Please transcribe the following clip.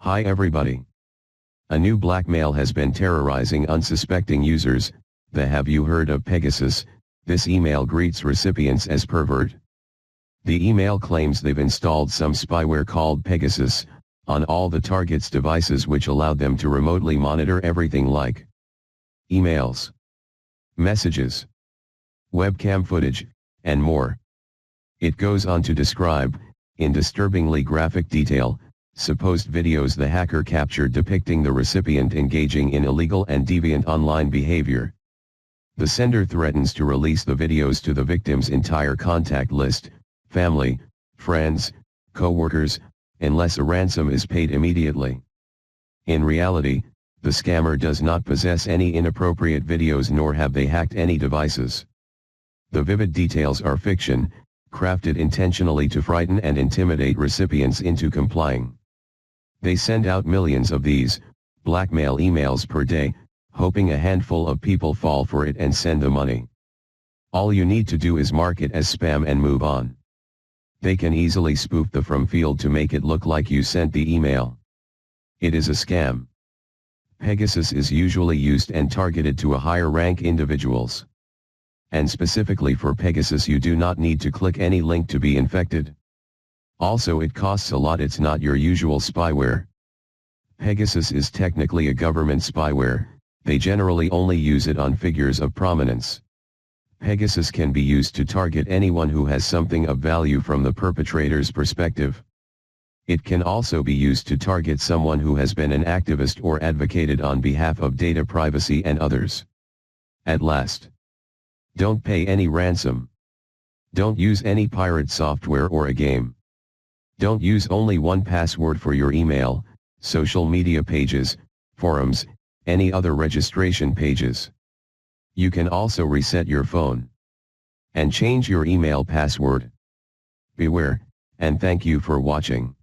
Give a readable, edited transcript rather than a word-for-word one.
Hi everybody. A new blackmail has been terrorizing unsuspecting users. Have you heard of Pegasus? This email greets recipients as pervert. The email claims they've installed some spyware called Pegasus on all the target's devices, which allowed them to remotely monitor everything like emails, messages, webcam footage, and more. It goes on to describe, in disturbingly graphic detail, supposed videos the hacker captured depicting the recipient engaging in illegal and deviant online behavior. The sender threatens to release the videos to the victim's entire contact list, family, friends, co-workers, unless a ransom is paid immediately. In reality, the scammer does not possess any inappropriate videos, nor have they hacked any devices. The vivid details are fiction, crafted intentionally to frighten and intimidate recipients into complying. They send out millions of these blackmail emails per day, hoping a handful of people fall for it and send the money. All you need to do is mark it as spam and move on. They can easily spoof the from field to make it look like you sent the email. It is a scam. Pegasus is usually used and targeted to a higher rank individuals. And specifically for Pegasus, you do not need to click any link to be infected. Also, it costs a lot. It's not your usual spyware. Pegasus is technically a government spyware. They generally only use it on figures of prominence. Pegasus can be used to target anyone who has something of value from the perpetrator's perspective. It can also be used to target someone who has been an activist or advocated on behalf of data privacy and others. At last, don't pay any ransom. Don't use any pirate software or a game. Don't use only one password for your email, social media pages, forums, any other registration pages. You can also reset your phone and change your email password. Beware, and thank you for watching.